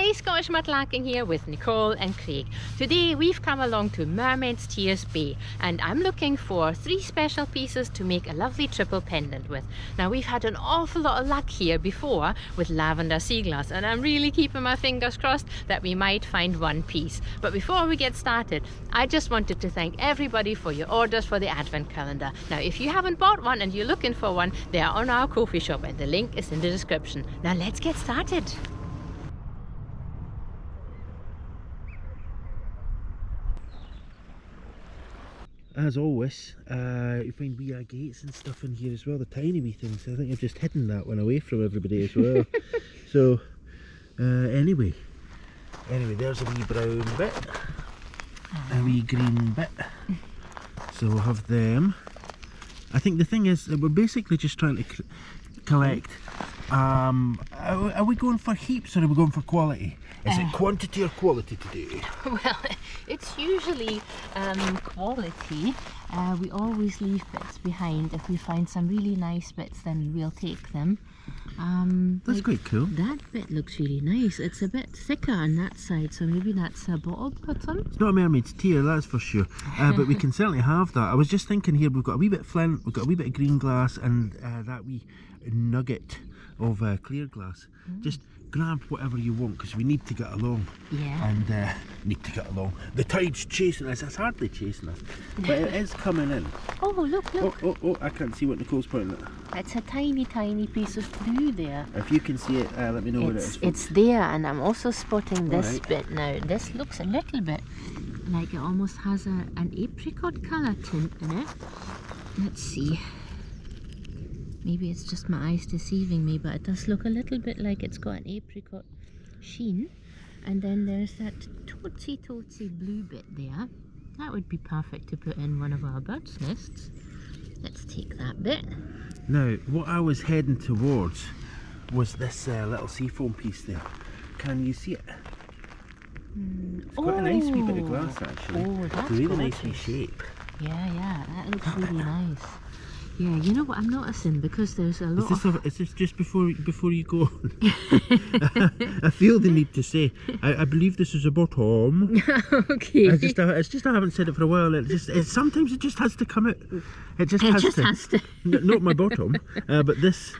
Hey, Scottish Mudlarking here with Nicole and Craig. Today we've come along to Mermaids Tears Bay and I'm looking for 3 special pieces to make a lovely triple pendant with. Now we've had an awful lot of luck here before with lavender sea glass and I'm really keeping my fingers crossed that we might find one piece. But before we get started, I just wanted to thank everybody for your orders for the advent calendar. Now if you haven't bought one and you're looking for one, they are on our KoFi shop and the link is in the description. Now let's get started. As always, you find wee agates and stuff in here as well, the tiny wee things. I think I've just hidden that one away from everybody as well. So, anyway, there's a wee brown bit, a wee green bit. So we'll have them. I think the thing is that we're basically just trying to collect. Are we going for heaps or are we going for quality? Is it quantity or quality today? Well, it's usually quality. We always leave bits behind. If we find some really nice bits, then we'll take them. That's quite cool. That bit looks really nice. It's a bit thicker on that side, so maybe that's a bottle bottom. It's not a mermaid's tear, that's for sure. But we can certainly have that. I was just thinking here, we've got a wee bit of flint, we've got a wee bit of green glass, and that wee nugget of clear glass. Just grab whatever you want because we need to get along. Yeah. And need to get along. The tide's chasing us. It's hardly chasing us, but it is coming in. Oh, look. Oh, I can't see what Nicole's pointing at. It's a tiny piece of blue there. If you can see it, let me know what it is. It's there, and I'm also spotting this bit now. This looks a little bit like it almost has an apricot colour tint in it. Let's see. Maybe it's just my eyes deceiving me, but it does look a little bit like it's got an apricot sheen. And then there's that tootsie blue bit there. That would be perfect to put in one of our birds' nests. Let's take that bit. Now, what I was heading towards was this little seafoam piece there. Can you see it? It's quite a nice wee bit of glass actually. Oh, that's a really gorgeous. nice wee shape. Yeah, that looks really nice. Yeah, you know what I'm noticing, because there's a lot Is this just before you go on? I feel the need to say, I believe this is a bottom. Okay. It's just I haven't said it for a while. Sometimes it just has to come out. It just has to. Not my bottom, but this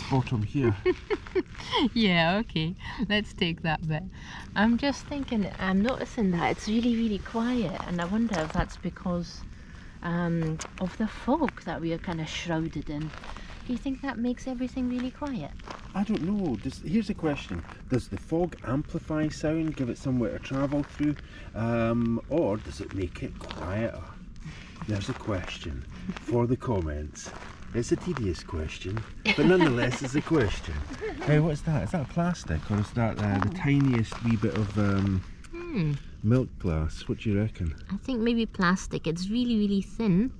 bottom here. Yeah, okay. Let's take that bit. I'm just thinking, I'm noticing that it's really quiet, and I wonder if that's because of the fog that we are kind of shrouded in. Do you think that makes everything really quiet? I don't know. Here's a question. Does the fog amplify sound, give it somewhere to travel through, or does it make it quieter? There's a question for the comments. It's a tedious question, but nonetheless it's a question. Hey, what's that? Is that plastic, or is that the tiniest wee bit of milk glass? What do you reckon? I think maybe plastic. It's really thin.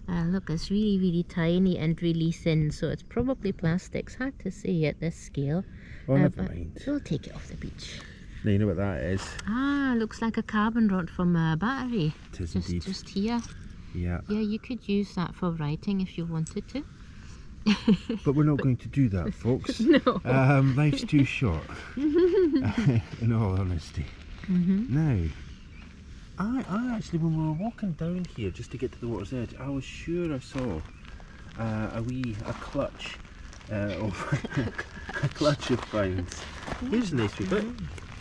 Look, it's really tiny and really thin, so it's probably plastic. It's hard to say at this scale. Oh, never mind. We'll take it off the beach. Now you know what that is. Looks like a carbon rod from a battery. It is indeed. Just here. Yeah. Yeah, you could use that for writing if you wanted to. But we're not going to do that, folks. No. Life's too short, in all honesty. Now, I actually, when we were walking down here just to get to the water's edge, I was sure I saw a clutch a clutch of finds. Here's a nice wee bit.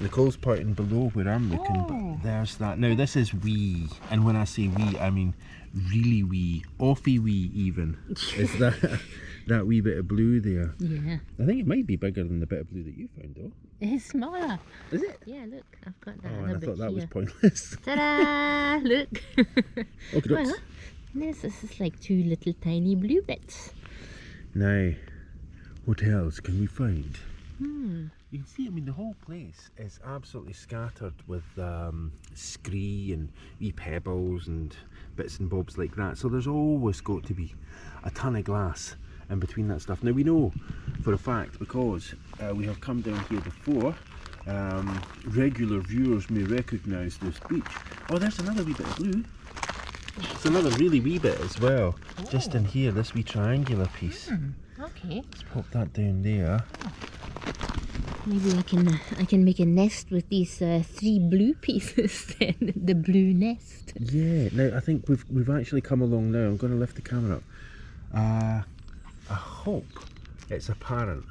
Nicole's pointing below where I'm looking, but there's that. Now this is wee, and when I say wee, I mean really wee, offy wee even. Is that wee bit of blue there? Yeah. I think it might be bigger than the bit of blue that you found, though. It's smaller. Is it? Yeah, look, I've got that. Oh, and I thought that was here. pointless. Ta-da! Look. Okay, Well, this is like 2 little tiny blue bits. Now, what else can we find? You can see, I mean, the whole place is absolutely scattered with scree and wee pebbles and bits and bobs like that. So there's always got to be a ton of glass in between that stuff. Now we know for a fact, because we have come down here before, regular viewers may recognise this beach. Oh, there's another wee bit of blue. It's another really wee bit as well. Just in here, this wee triangular piece. Okay. Let's pop that down there. Maybe I can make a nest with these 3 blue pieces then, the blue nest. Yeah, now I think we've actually come along now. I'm going to lift the camera up. I hope it's apparent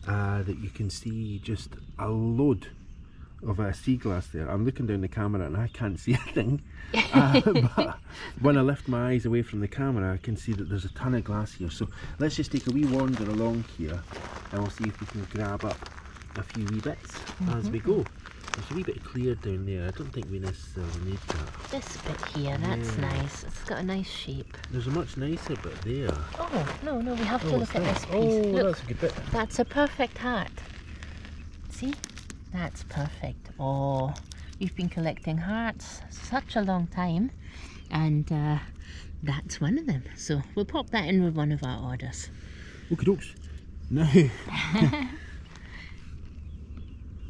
that you can see just a load of sea glass there. I'm looking down the camera and I can't see a thing. But when I lift my eyes away from the camera, I can see that there's a ton of glass here. So let's just take a wee wander along here and we'll see if we can grab up a few wee bits as we go. There's a wee bit clear down there. I don't think we necessarily need that. This bit here, that's nice. It's got a nice shape. There's a much nicer bit there. Oh, no, we have to look at this piece. Oh, look, that's a good bit. That's a perfect heart. See? That's perfect. Oh, we've been collecting hearts such a long time, and that's one of them. So we'll pop that in with one of our orders. Okie dokes. Now,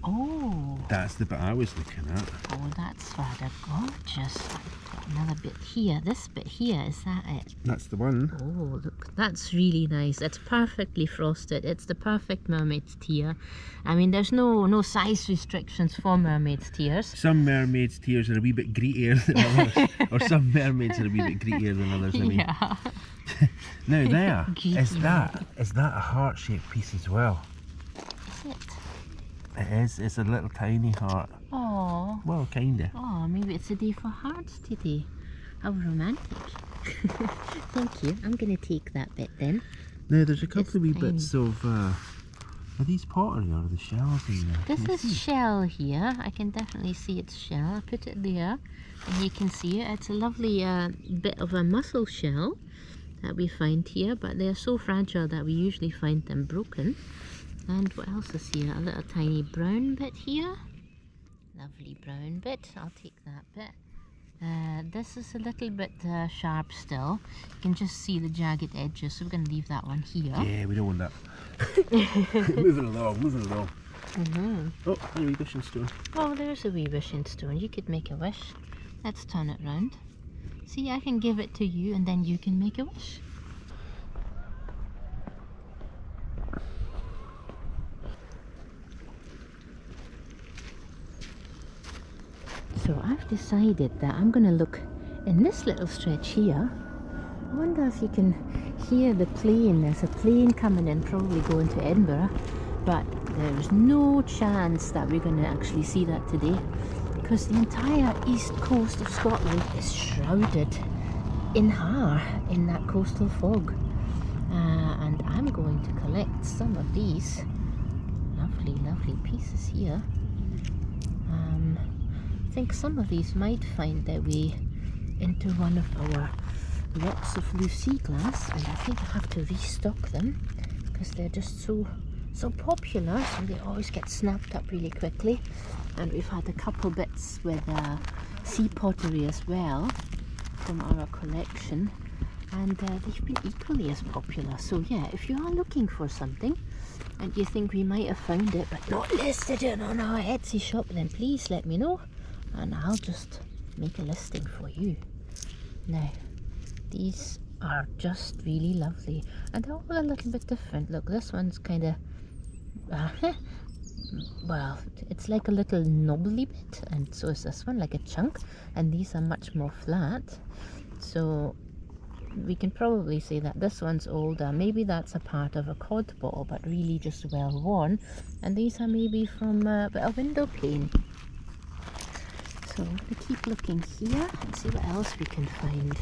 oh, that's the bit I was looking at. Oh, that's rather gorgeous. Got another bit here. This bit here, is that it? That's the one. Oh, look, that's really nice. It's perfectly frosted. It's the perfect mermaid's tear. I mean, there's no size restrictions for mermaid's tears. Some mermaids' tears are a wee bit greedier than others, or some mermaids are a wee bit greedier than others. I mean. Yeah. Now there, is that a heart-shaped piece as well? Is it? It is. It's a little tiny heart. Oh. Well, kinda. Oh, maybe it's a day for hearts today. How romantic. Thank you. I'm going to take that bit then. Now there's a couple It's of wee tiny. bits of. Are these pottery or are the shells in there? This is shell here. I can definitely see it's shell. I put it there and you can see it. It's a lovely bit of a mussel shell that we find here, but they're so fragile that we usually find them broken. And what else is here? A little tiny brown bit here. Lovely brown bit. I'll take that bit. This is a little bit sharp still. You can just see the jagged edges, so we're going to leave that one here. Yeah, we don't want that. moving along. Oh, and a wee wishing stone. Oh, there's a wee wishing stone. You could make a wish. Let's turn it round. See, I can give it to you and then you can make a wish. So I've decided that I'm going to look in this little stretch here. I wonder if you can hear the plane. There's a plane coming in, probably going to Edinburgh, but there's no chance that we're going to actually see that today because the entire east coast of Scotland is shrouded in Haar, in that coastal fog. And I'm going to collect some of these lovely pieces here. I think some of these might find their way into one of our lots of loose sea glass, and I think I have to restock them because they're just so popular, so they always get snapped up really quickly. And we've had a couple bits with sea pottery as well from our collection, and they've been equally as popular. So yeah, if you are looking for something and you think we might have found it but not listed it on our Etsy shop, then please let me know and I'll just make a listing for you. Now, these are just really lovely and they're all a little bit different. Look, this one's kind of well, it's like a little knobbly bit, and so is this one, like a chunk, and these are much more flat. So we can probably say that this one's older. Maybe that's a part of a cod bottle, but really just well worn. And these are maybe from a window pane. So I'm going to keep looking here and see what else we can find.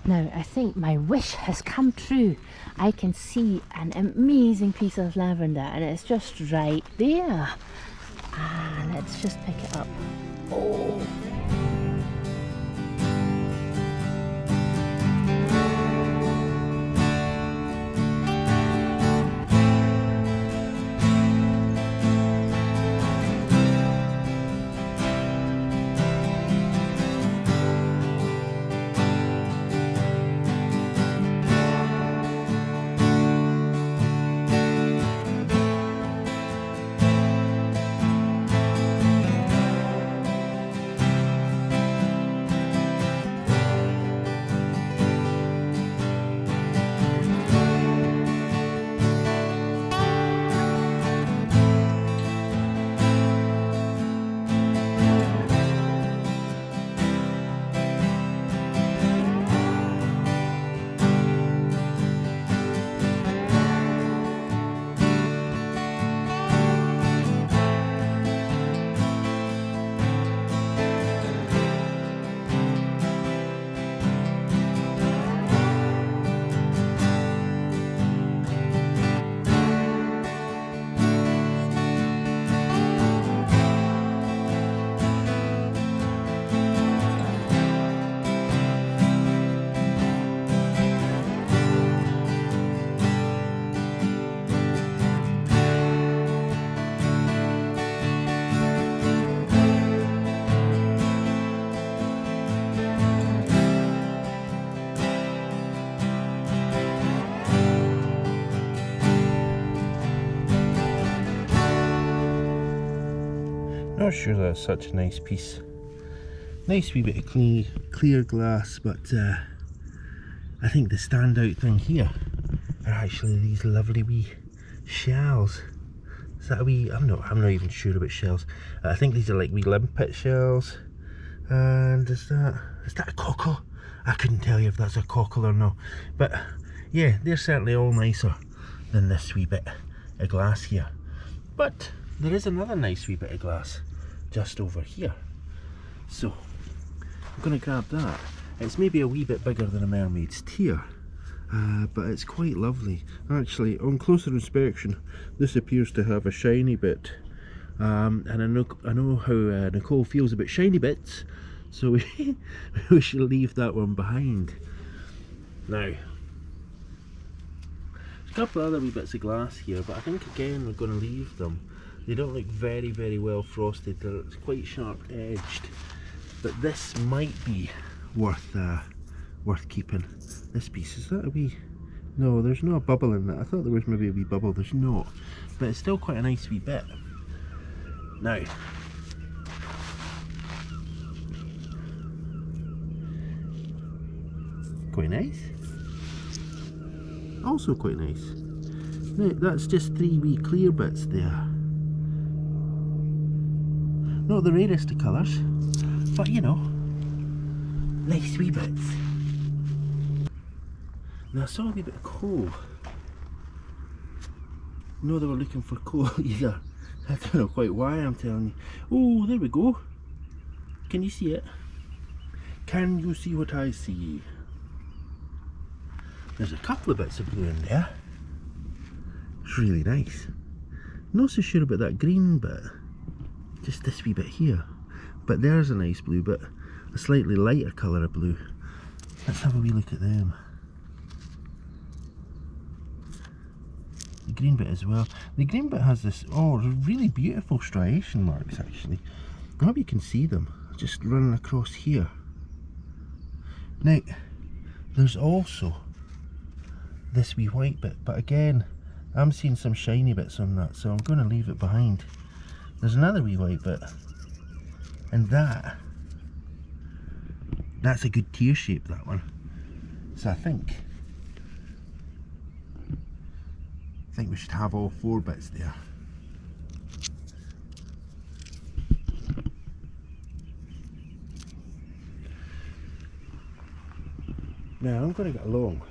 Now, I think my wish has come true. I can see an amazing piece of lavender and it's just right there. Let's just pick it up. Oh! Not sure that's such a nice piece. Nice wee bit of clear glass, but I think the standout thing here are actually these lovely wee shells. Is that a wee? I'm not even sure about shells. I think these are like wee limpet shells. And is that a cockle? I couldn't tell you if that's a cockle or not. But yeah, they're certainly all nicer than this wee bit of glass here. But there is another nice wee bit of glass just over here. So I'm going to grab that. It's maybe a wee bit bigger than a Mermaid's Tear, but it's quite lovely. Actually, on closer inspection, this appears to have a shiny bit. And I know how Nicole feels about shiny bits, so we should leave that one behind. Now, there's a couple other wee bits of glass here, but I think again we're going to leave them. They don't look very, very well frosted. They're quite sharp edged, but this might be worth keeping. This piece, is that a wee? No, there's no bubble in that. I thought there was maybe a wee bubble. There's not, but it's still quite a nice wee bit. Now, quite nice. Also quite nice. Now, that's just 3 wee clear bits there. Not the rarest of colours, but you know, nice wee bits. Now I saw a wee bit of coal. No, they were looking for coal either. I don't know quite why, I'm telling you. Oh, there we go. Can you see it? Can you see what I see? There's a couple of bits of blue in there. It's really nice. Not so sure about that green bit. Just this wee bit here. But there's a nice blue, but a slightly lighter colour of blue. Let's have a wee look at them. The green bit as well. The green bit has this, really beautiful striation marks actually. I hope you can see them, just running across here. Now, there's also this wee white bit, but again, I'm seeing some shiny bits on that, so I'm going to leave it behind. There's another wee white bit, and that's a good tear shape, that one. So I think we should have all 4 bits there. Now I'm going to get along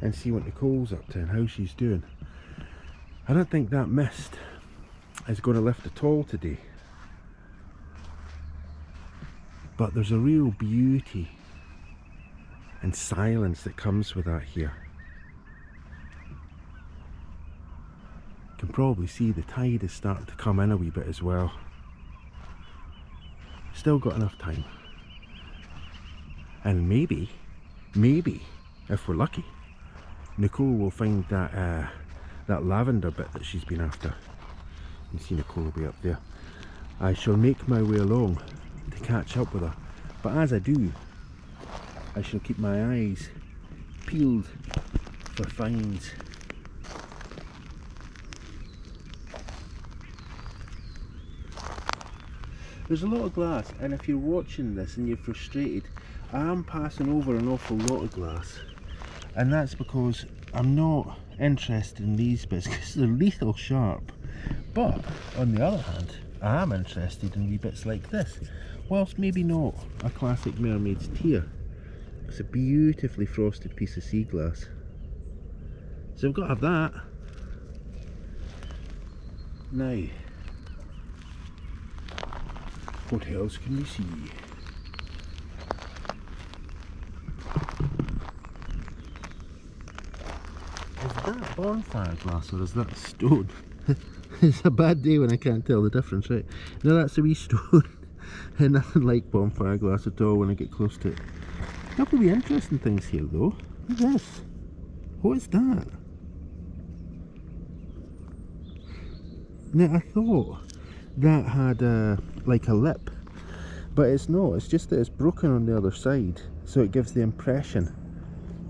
and see what Nicole's up to and how she's doing. I don't think that mist is going to lift at all today, but there's a real beauty and silence that comes with that here. You can probably see the tide is starting to come in a wee bit as well. Still got enough time, and maybe if we're lucky, Nicole will find that lavender bit that she's been after. You can see Nicole will be up there. I shall make my way along to catch up with her, but as I do, I shall keep my eyes peeled for finds. There's a lot of glass, and if you're watching this and you're frustrated, I am passing over an awful lot of glass, and that's because I'm not interested in these bits because they're lethal sharp. But on the other hand, I am interested in wee bits like this. Whilst maybe not a classic Mermaid's Tear, it's a beautifully frosted piece of sea glass. So I've got to have that. Now, what else can we see? Is that bonfire glass or is that stone? It's a bad day when I can't tell the difference, right? No, that's a wee stone. And nothing like bonfire glass at all when I get close to it. A couple of wee interesting things here though. Look at this. What is that? Now I thought that had like a lip, but it's not. It's just that it's broken on the other side, so it gives the impression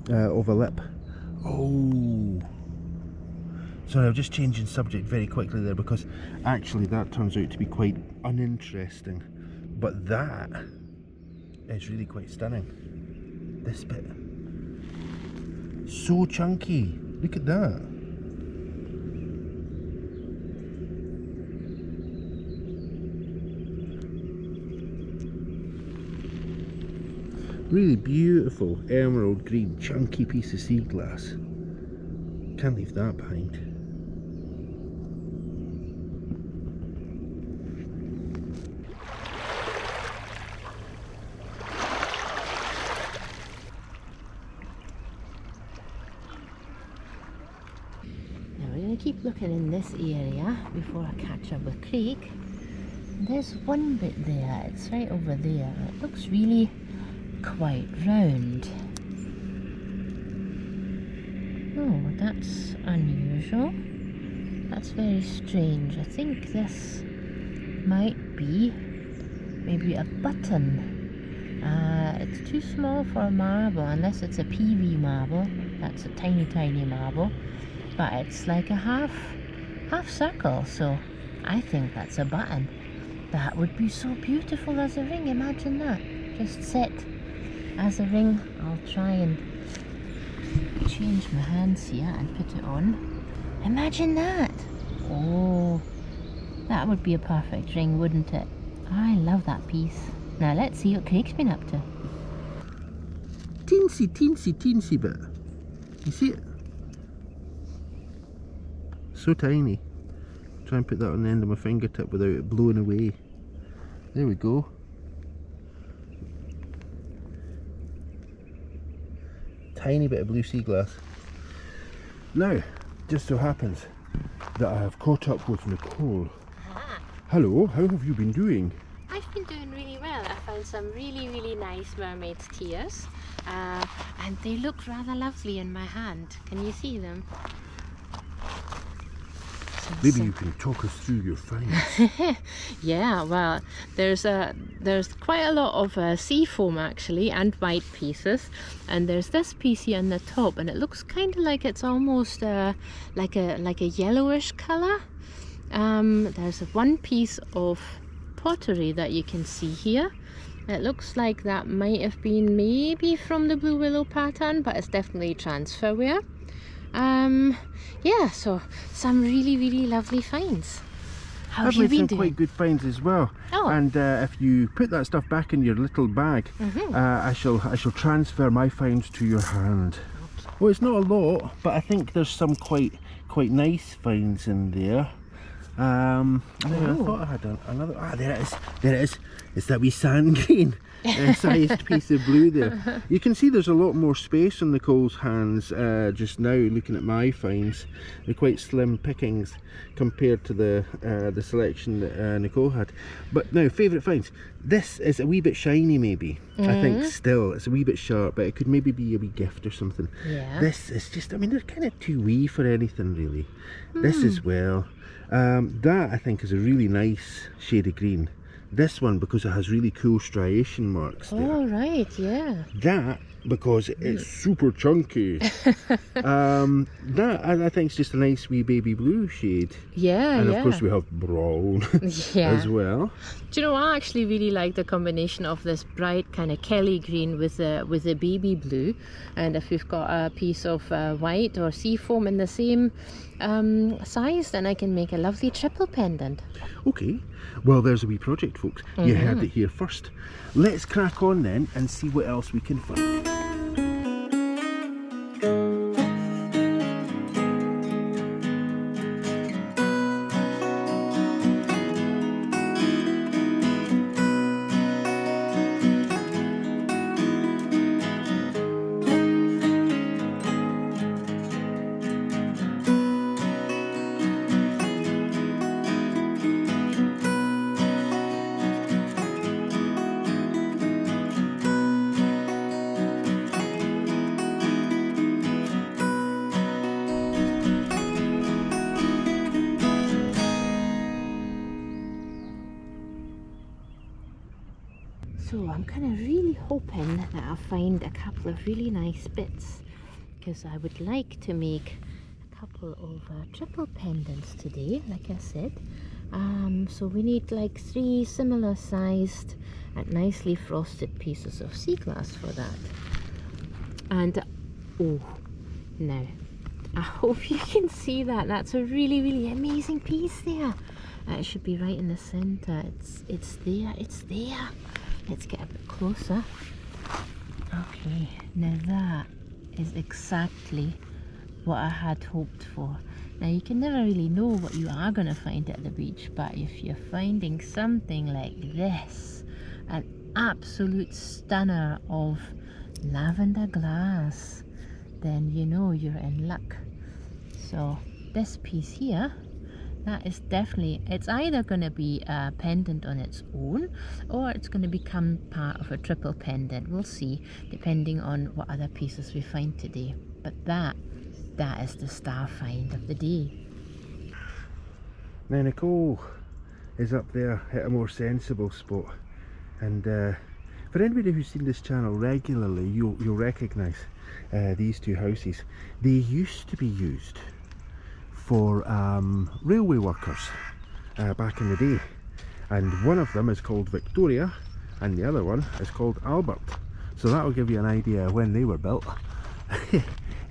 of a lip. Oh, Sorry, I'm just changing subject very quickly there because actually that turns out to be quite uninteresting. But that is really quite stunning. This bit. So chunky. Look at that. Really beautiful emerald green chunky piece of sea glass. Can't leave that behind. Now we're going to keep looking in this area before I catch up with Craig. There's one bit there, it's right over there. It looks really quite round. Oh, that's unusual. That's very strange. I think this might be maybe a button. It's too small for a marble, unless it's a PV marble. That's a tiny, tiny marble. But it's like a half circle, so I think that's a button. That would be so beautiful as a ring. Imagine that. Just set as a ring. I'll try and change my hands here and put it on. Imagine that. Oh, that would be a perfect ring, wouldn't it? I love that piece. Now let's see what Craig's been up to. Teensy, teensy, teensy bit. You see it? So tiny. Try and put that on the end of my fingertip without it blowing away. There we go. Tiny bit of blue sea glass. Now, just so happens that I have caught up with Nicole. Ah. Hello, how have you been doing? I've been doing really well. I found some really nice Mermaid's Tears, and they look rather lovely in my hand. Can you see them? Maybe you can talk us through your finds. Yeah, well, there's quite a lot of sea foam actually, and white pieces, and there's this piece here on the top, and it looks kind of like it's almost like a yellowish color. There's one piece of pottery that you can see here. It looks like that might have been maybe from the Blue Willow pattern, but it's definitely transferware. Yeah, so some really lovely finds. How have you been doing? I've made some quite good finds as well. Oh. And if you put that stuff back in your little bag, I shall transfer my finds to your hand. Okay. Well, it's not a lot, but I think there's some quite nice finds in there. I thought I had another. Ah, there it is. There it is. It's that wee sand green sized piece of blue there. You can see there's a lot more space on Nicole's hands just now. Looking at my finds, they're quite slim pickings compared to the selection that Nicole had. But now, favourite finds. This is a wee bit shiny, maybe. I think still it's a wee bit sharp, but it could maybe be a wee gift or something. Yeah. This is just. I mean, they're kind of too wee for anything really. This as well. That I think is a really nice shade of green. This one because it has really cool striation marks there. Oh right, yeah. That because it's super chunky. That I think is just a nice wee baby blue shade. Yeah, and of course we have brown as well. Do you know, I actually really like the combination of this bright kind of Kelly green with the baby blue, and if you've got a piece of white or sea foam in the same size, then I can make a lovely triple pendant. Okay, well there's a wee project, folks. You heard it here first. Let's crack on then and see what else we can find. So I'm kind of really hoping that I'll find a couple of really nice bits, because I would like to make a couple of triple pendants today, like I said. So we need like 3 similar sized and nicely frosted pieces of sea glass for that. And oh, now I hope you can see that. That's a really, really amazing piece there. It should be right in the center. It's there. It's there. Let's get a bit closer. Okay, now that is exactly what I had hoped for. Now you can never really know what you are going to find at the beach, but if you're finding something like this, an absolute stunner of lavender glass, then you know you're in luck. So this piece here, that is definitely, it's either going to be a pendant on its own, or it's going to become part of a triple pendant. We'll see, depending on what other pieces we find today. But that is the star find of the day. Now Nicole is up there at a more sensible spot, and for anybody who's seen this channel regularly, you'll recognise these 2 houses. They used to be used for railway workers back in the day, and one of them is called Victoria and the other one is called Albert, so that will give you an idea of when they were built.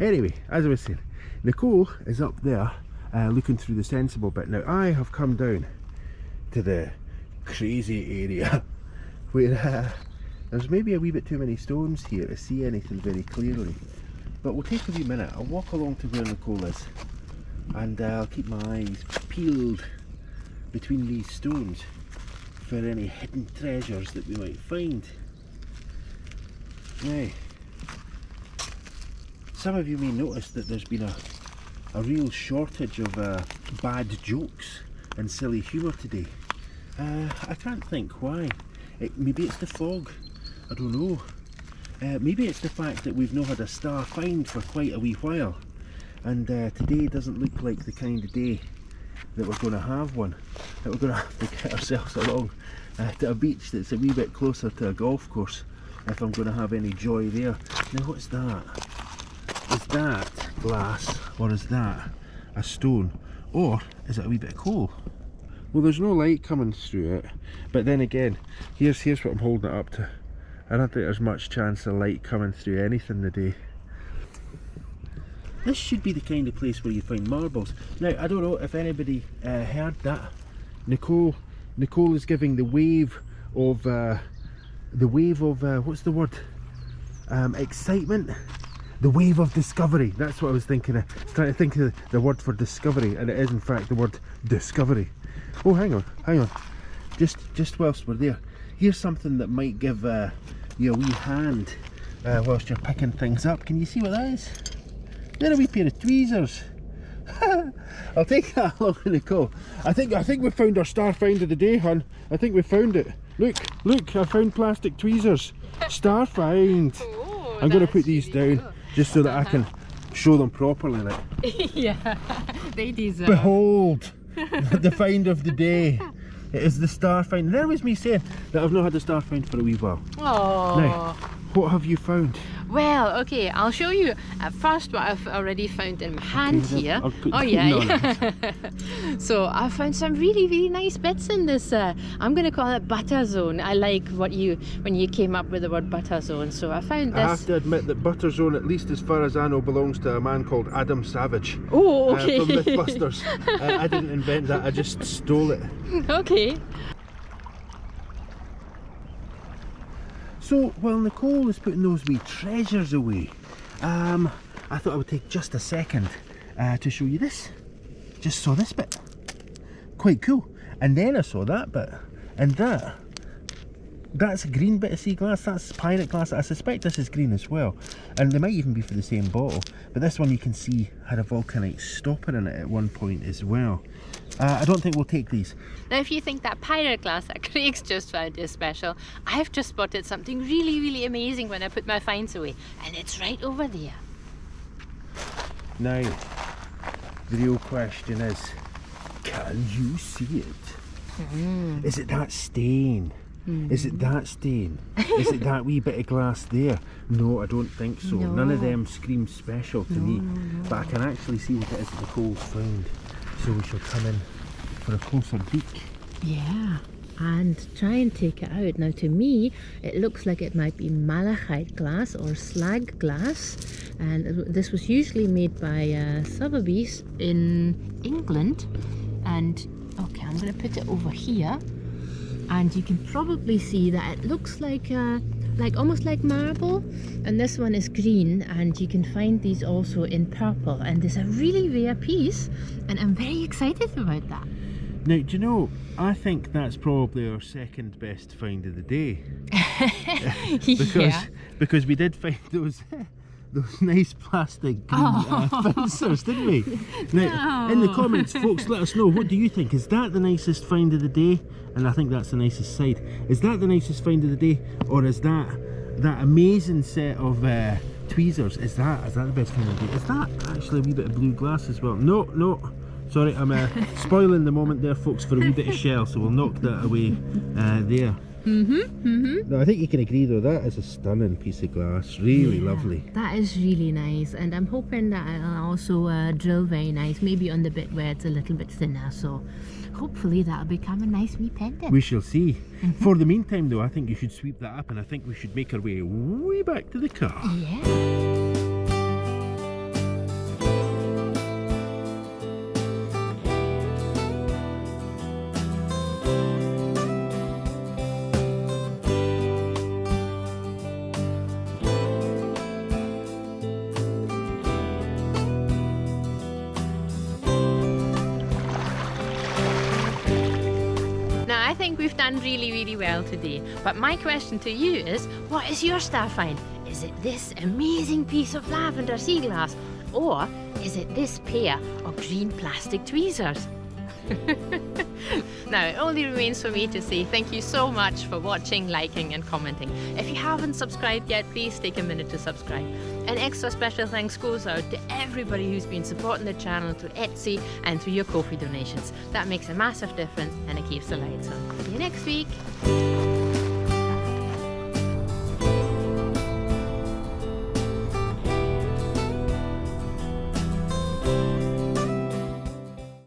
Anyway, as I was saying, Nicole is up there looking through the sensible bit. Now I have come down to the crazy area where there's maybe a wee bit too many stones here to see anything very clearly, but we'll take a wee minute. I'll walk along to where Nicole is, and I'll keep my eyes peeled between these stones for any hidden treasures that we might find. Now, some of you may notice that there's been a real shortage of bad jokes and silly humour today. I can't think why. Maybe it's the fog, I don't know. Maybe it's the fact that we've not had a star find for quite a wee while, and today doesn't look like the kind of day that we're going to have one, that we're going to have to get ourselves along to a beach that's a wee bit closer to a golf course if I'm going to have any joy there. Now what's that? Is that glass, or is that a stone, or is it a wee bit of coal? Well, there's no light coming through it, but then again, here's what I'm holding it up to. I don't think there's much chance of light coming through anything today. This should be the kind of place where you find marbles. Now, I don't know if anybody heard that. Nicole is giving the wave of what's the word? Excitement. The wave of discovery. That's what I was thinking of. I was trying to think of the word for discovery, and it is in fact the word discovery. Oh, hang on. Just whilst we're there, here's something that might give you a wee hand whilst you're picking things up. Can you see what that is? They're a wee pair of tweezers. I'll take that along with Nicole. I think we found our star find of the day, hun. I think we found it. Look, I found plastic tweezers. Star find. Oh, I'm going to put these down just so that I can show them properly. Like. Yeah, they deserve. Behold, the find of the day. It is the star find. There was me saying that I've not had a star find for a wee while. Oh. Now, what have you found? Well, okay, I'll show you at first what I've already found in my hand here. Oh yeah. So I found some really, really nice bits in this. I'm going to call it butter zone. I like when you came up with the word butter zone. So I found this. I have to admit that butter zone, at least as far as I know, belongs to a man called Adam Savage. Oh, okay. From Mythbusters. I didn't invent that. I just stole it. Okay. So while Nicole is putting those wee treasures away, I thought I would take just a second to show you this. Just saw this bit. Quite cool. And then I saw that bit. And that's a green bit of sea glass. That's pirate glass. I suspect this is green as well. And they might even be for the same bottle. But this one you can see had a vulcanite stopper in it at one point as well. I don't think we'll take these. Now if you think that pirate glass that Craig's just found is special, I've just spotted something really, really amazing when I put my finds away. And it's right over there. Now, the real question is, can you see it? Is it that stain Is it that stain? Is it that wee bit of glass there? No, I don't think so. No. None of them scream special to me. No. But I can actually see what it is that Nicole's found. So we shall come in for a closer peek. Yeah, and try and take it out. Now to me, it looks like it might be malachite glass or slag glass. And this was usually made by Sotheby's in England. And okay, I'm going to put it over here. And you can probably see that it looks like almost like marble, and this one is green, and you can find these also in purple, and there's a really rare piece, and I'm very excited about that. Now, do you know, I think that's probably our second best find of the day. Because we did find those nice plastic green pincers, didn't we? Now, in the comments, folks, let us know, what do you think? Is that the nicest find of the day? And I think that's the nicest side. Is that the nicest find of the day? Or is that amazing set of tweezers? Is that the best find of the day? Is that actually a wee bit of blue glass as well? No. Sorry, I'm spoiling the moment there, folks, for a wee bit of shell, so we'll knock that away there. No, I think you can agree though, that is a stunning piece of glass, really lovely. That is really nice, and I'm hoping that I'll also drill very nice, maybe on the bit where it's a little bit thinner, so hopefully that'll become a nice wee pendant. We shall see. For the meantime though, I think you should sweep that up, and I think we should make our way way back to the car. Yeah. I think we've done really well today, but my question to you is, what is your star find? Is it this amazing piece of lavender sea glass, or is it this pair of green plastic tweezers? Now, it only remains for me to say thank you so much for watching, liking and commenting. If you haven't subscribed yet, please take a minute to subscribe. An extra special thanks goes out to everybody who's been supporting the channel through Etsy and through your KoFi donations. That makes a massive difference, and it keeps the lights on. See you next week.